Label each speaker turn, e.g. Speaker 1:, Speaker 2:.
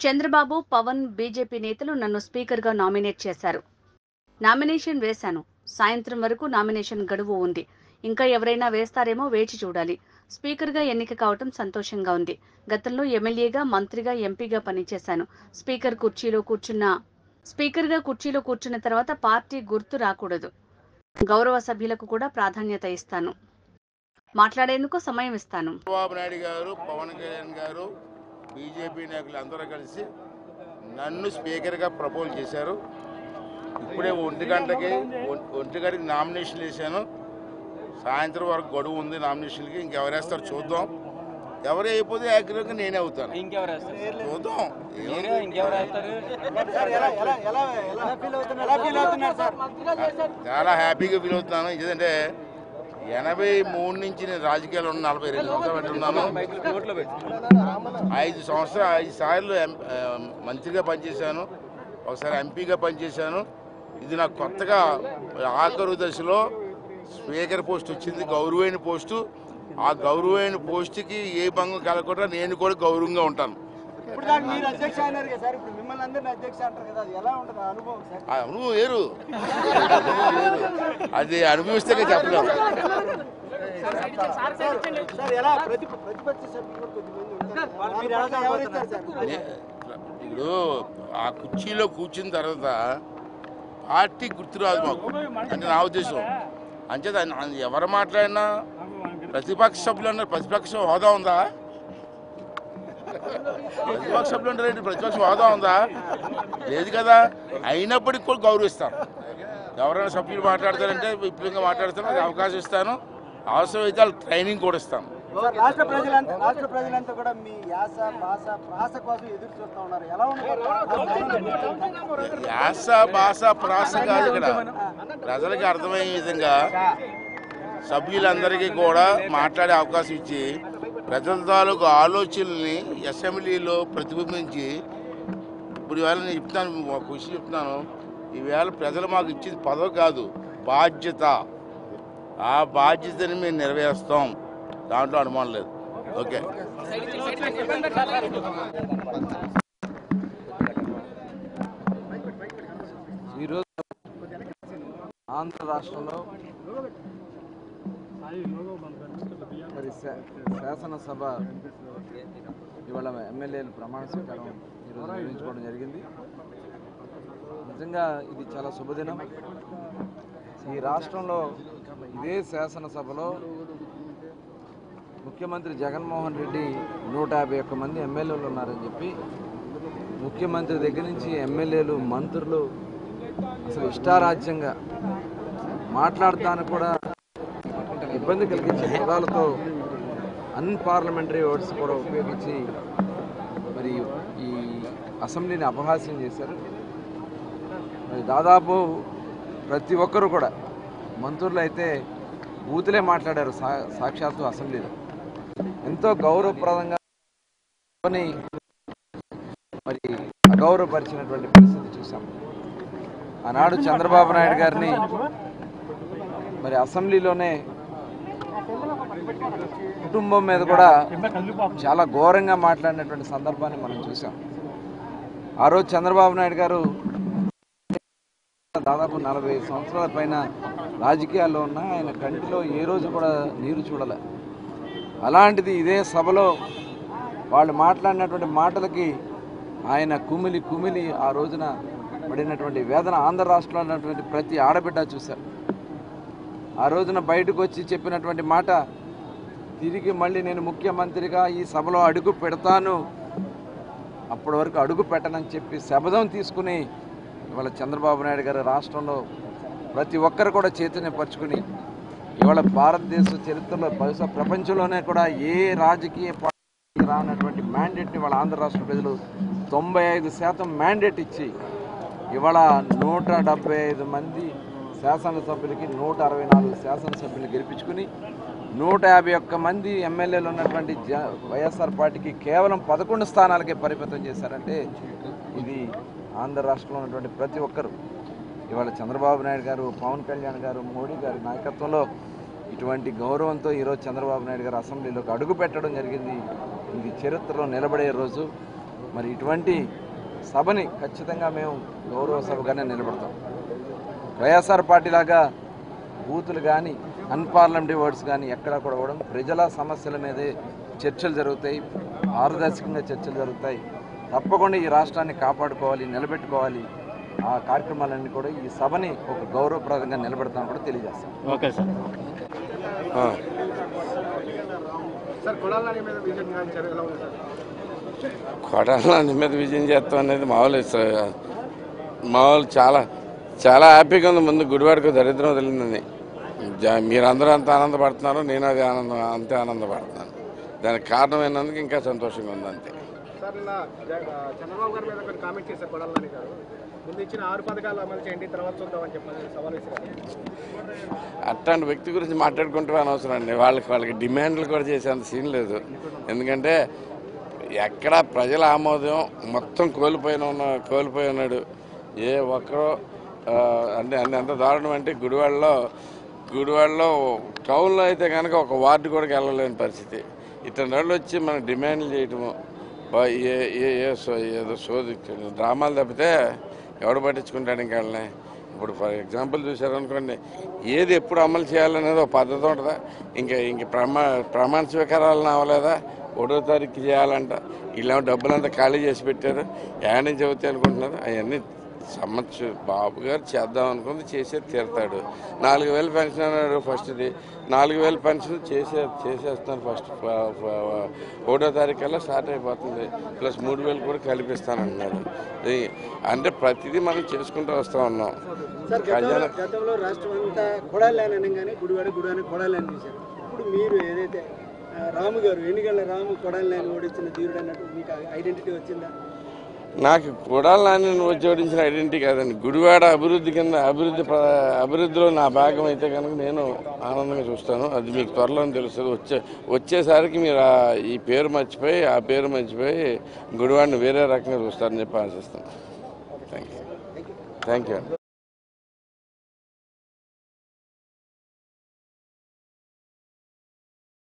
Speaker 1: Chandrababu, Pawan, BJP నేతలు నన్ను స్పీకర్గా నామినేట్ చేశారు. నామినేషన్ వేశాను. సాయంత్రం వరకు నామినేషన్ గడువు ఉంది. ఇంకా ఎవరైనా వేస్తారేమో వేచి చూడాలి. స్పీకర్గా ఎన్నిక కావటం సంతోషంగా ఉంది. గతంలో ఎమ్మెల్యేగా, మంత్రిగా, ఎంపీగా పనిచేశాను. స్పీకర్గా కుర్చీలో కూర్చున్న తర్వాత పార్టీ గుర్తు రాకూడదు. గౌరవ సభ్యులకు కూడా ప్రాధాన్యత ఇస్తాను. మాట్లాడేందుకు సమయం ఇస్తాను.
Speaker 2: చంద్రబాబు నాయుడు గారు, పవన్ కళ్యాణ్ గారు, బీజేపీ నాయకులు అందరూ కలిసి నన్ను స్పీకర్గా ప్రపోజ్ చేశారు. ఇప్పుడే ఒంటి గంటకి నామినేషన్ వేసాను. సాయంత్రం వరకు గడువు ఉంది నామినేషన్కి. ఇంకెవరేస్తారు చూద్దాం. ఎవరు అయిపోతే యాక్టివ్గా నేనే అవుతాను. చూద్దాం. చాలా హ్యాపీగా ఫీల్ అవుతున్నాను. ఎందుకంటే 83 నుంచి నేను రాజకీయాల్లో ఉన్న 42 సంవత్సరాలు పెట్టున్నాను. 5 సార్లు మంత్రిగా పనిచేశాను, ఒకసారి ఎంపీగా పనిచేశాను. ఇది నాకు కొత్తగా ఆఖరు దశలో స్పీకర్ పోస్ట్ వచ్చింది, గౌరవమైన పోస్టు. ఆ గౌరవమైన పోస్టుకి ఏ భంగం కలగకుండా నేను కూడా గౌరవంగా ఉంటాను. అనుభవం వేరు, అది అనుభవిస్తే చెప్పలేము. ఇప్పుడు ఆ కుర్చీలో కూర్చున్న తర్వాత పార్టీ గుర్తురాదు మాకు, అంటే నా ఉద్దేశం. అంచేత ఎవరు మాట్లాడినా ప్రతిపక్ష సభ్యులు అన్నారు. ప్రతిపక్ష హోదా ఉందా? ప్రతిపక్ష సభ్యులు అంటారేంటి? ప్రతిపక్ష హోదా ఉందా? లేదు కదా. అయినప్పటికీ కూడా గౌరవిస్తాను. ఎవరైనా సభ్యులు మాట్లాడతారంటే విపులంగా మాట్లాడతాను, అది అవకాశం ఇస్తాను. అవసరమైతే వాళ్ళు ట్రైనింగ్ కూడా ఇస్తాను.
Speaker 3: రాష్ట్ర ప్రజలంతా కూడా మీ యాస భాష కోసం ఎదురు చూస్తూ ఉన్నారు. ఎలా ఉన్నారు?
Speaker 2: యాస భాష ప్రాస కాదు, ఇక్కడ ప్రజలకి అర్థమయ్యే విధంగా సభ్యులందరికీ కూడా మాట్లాడే అవకాశం ఇచ్చి ప్రజల తాలూకు ఆలోచనల్ని అసెంబ్లీలో ప్రతిబింబించి, ఇప్పుడు ఈవేళ నేను చెప్తాను, ఒక విషయం చెప్తున్నాను. ఈవేళ ప్రజలు మాకు ఇచ్చింది పదవి కాదు, బాధ్యత. ఆ బాధ్యతని మేము నెరవేరుస్తాం, దాంట్లో అనుమానం లేదు. ఓకే.
Speaker 4: ఈరోజు ఆంధ్ర రాష్ట్రంలో మరి శాసనసభ ఇవాళ ఎమ్మెల్యేలు ప్రమాణ స్వీకారం ఈరోజు నిర్వహించుకోవడం జరిగింది. నిజంగా ఇది చాలా శుభదినం. ఈ రాష్ట్రంలో ఇదే శాసనసభలో ముఖ్యమంత్రి జగన్మోహన్ రెడ్డి 151 మంది ఎమ్మెల్యేలు ఉన్నారని చెప్పి ముఖ్యమంత్రి దగ్గర నుంచి ఎమ్మెల్యేలు, మంత్రులు అసలు ఇష్టారాజ్యంగా మాట్లాడటానికి కూడా ఇబ్బంది కలిగించే పదాలతో అన్పార్లమెంటరీ వర్డ్స్ కూడా ఉపయోగించి మరి ఈ అసెంబ్లీని అపహాస్యం చేశారు. మరి దాదాపు ప్రతి ఒక్కరూ కూడా, మంత్రులు అయితే బూతులే మాట్లాడారు సాక్షాత్తు అసెంబ్లీలో. ఎంతో గౌరవప్రదంగా మరి అగౌరవపరిచినటువంటి పరిస్థితి చూసాం. ఆనాడు చంద్రబాబు నాయుడు గారిని మరి అసెంబ్లీలోనే కుటుంబం మీద కూడా చాలా ఘోరంగా మాట్లాడినటువంటి సందర్భాన్ని మనం చూసాం. ఆ రోజు చంద్రబాబు నాయుడు గారు దాదాపు 40 సంవత్సరాల పైన రాజకీయాల్లో ఉన్న ఆయన కంటిలో ఏ రోజు కూడా నీరు చూడలే. అలాంటిది ఇదే సభలో వాళ్ళు మాట్లాడినటువంటి మాటలకి ఆయన కుమిలి ఆ రోజున పడినటువంటి వేదన ఆంధ్ర రాష్ట్రంలో ఉన్నటువంటి ప్రతి ఆడబిడ్డ చూశారు. ఆ రోజున బయటకు వచ్చి చెప్పినటువంటి మాట, తిరిగి మళ్ళీ నేను ముఖ్యమంత్రిగా ఈ సభలో అడుగు పెడతాను, అప్పటి వరకు అడుగు పెట్టనని చెప్పి శపథం తీసుకుని ఇవాళ చంద్రబాబు నాయుడు గారు రాష్ట్రంలో ప్రతి ఒక్కరు కూడా చైతన్యపరుచుకుని ఇవాళ భారతదేశ చరిత్రలో బహుశా ప్రపంచంలోనే కూడా ఏ రాజకీయ పార్టీ రానటువంటి మ్యాండేట్ని ఇవాళ ఆంధ్ర రాష్ట్ర ప్రజలు 95% మ్యాండేట్ ఇచ్చి ఇవాళ 175 మంది శాసనసభ్యులకి 164 శాసనసభ్యులు గెలిపించుకుని 151 మంది ఎమ్మెల్యేలు ఉన్నటువంటి వైఎస్ఆర్ పార్టీకి కేవలం 11 స్థానాలకే పరిమితం చేశారంటే ఇది ఆంధ్ర రాష్ట్రంలో ఉన్నటువంటి ప్రతి ఒక్కరు ఇవాళ చంద్రబాబు నాయుడు గారు, పవన్ కళ్యాణ్ గారు, మోడీ గారి నాయకత్వంలో ఇటువంటి గౌరవంతో ఈరోజు చంద్రబాబు నాయుడు గారు అసెంబ్లీలోకి అడుగు పెట్టడం జరిగింది. ఇది చరిత్రలో నిలబడే రోజు. మరి ఇటువంటి సభని ఖచ్చితంగా మేము గౌరవ సభగానే నిలబడతాం. వైఎస్ఆర్ పార్టీ లాగా బూతులు కానీ అన్పార్లమెంటరీ వర్డ్స్ కానీ ఎక్కడా కూడా కూడా ప్రజల సమస్యల మీదే చర్చలు జరుగుతాయి, పారదర్శకంగా చర్చలు జరుగుతాయి. తప్పకుండా ఈ రాష్ట్రాన్ని కాపాడుకోవాలి, నిలబెట్టుకోవాలి. ఆ కార్యక్రమాలన్నీ కూడా ఈ సభని ఒక గౌరవప్రదంగా నిలబెడతామని కూడా తెలియజేస్తాం.
Speaker 5: Okay sir.
Speaker 2: కొడాలని మీద విజయం చేస్తాం అనేది మామూలు చాలా హ్యాపీగా ఉంది. ముందు గుడివాడకు దరిద్రం వదిలిందని మీరందరూ అంత ఆనందపడుతున్నారు, నేను అది అంతే ఆనందపడుతున్నాను. దానికి కారణమైనందుకు ఇంకా సంతోషంగా ఉంది అంతే.
Speaker 3: సార్ నిన్న చంద్రబాబు గారి మీద కొన్ని కామెంట్ చేశారు కొడాలని గారు. ముందు ఇచ్చిన 6 పథకాలు అమలు చేయండి, తర్వాత చూద్దామని చెప్పి సవాల్ విసిరారు.
Speaker 2: అట్లాంటి వ్యక్తి గురించి మాట్లాడుకుంటూ అనవసరం అండి. వాళ్ళకి డిమాండ్లు కూడా చేసేంత సీన్ లేదు. ఎందుకంటే ఎక్కడ ప్రజల ఆమోదం మొత్తం కోల్పోయి ఉన్నాడు. ఏ ఒక్కరో అంటే ఎంత దారుణం అంటే గుడివాడలో టౌన్లో అయితే కనుక ఒక వార్డు కూడా వెళ్ళలేని పరిస్థితి. ఇట్లాంటి వాళ్ళు వచ్చి మనం డిమాండ్లు చేయటము ఏదో సోది డ్రామాలు తప్పితే ఎవడు పట్టించుకుంటాడు ఇంకా వాళ్ళని. ఇప్పుడు ఫర్ ఎగ్జాంపుల్ చూసారనుకోండి, ఏది ఎప్పుడు అమలు చేయాలనేది ఒక పద్ధతి ఉంటుందా? ఇంక ప్రమాణ స్వీకారాలను అవ్వలేదా? 1వ తారీఖు చేయాలంట. ఇలా డబ్బులంతా ఖాళీ చేసి పెట్టారు. ఏడాది నుంచి అవుతాయి అనుకుంటున్నారు. అవన్నీ బాబు గారు చేద్దాం అనుకుంది, చేసేది తీరుతాడు. 4000 పెన్షన్ అన్నాడు ఫస్ట్ది. 4000 పెన్షన్ చేసేస్తున్నారు ఫస్ట్ 1వ తారీఖు కల్లా స్టార్ట్ అయిపోతుంది. ప్లస్ 3000 కూడా కల్పిస్తానంటున్నారు. అంటే ప్రతిదీ మనం చేసుకుంటూ వస్తూ ఉన్నాం.
Speaker 3: గతంలో రాష్ట్రం అంతా కొడాలని అనగానే గుడివాడని కొడాలని చూశారు. ఇప్పుడు మీరు ఏదైతే రాము గారు ఎన్నికల రాము కొడాలని ఓడించిన తీరుడు అన్నట్టు మీకు ఐడెంటిటీ వచ్చిందా?
Speaker 2: నాకు కొడాలని జోడించిన ఐడెంటిటీ కాదండి. గుడివాడ అభివృద్ధిలో నా భాగం అయితే కనుక నేను ఆనందంగా చూస్తాను. అది మీకు త్వరలోనే తెలుస్తుంది. వచ్చేసరికి మీరు ఈ పేరు మర్చిపోయి గుడివాడిని వేరే రకంగా చూస్తారని చెప్పి ఆశిస్తాను. Thank you.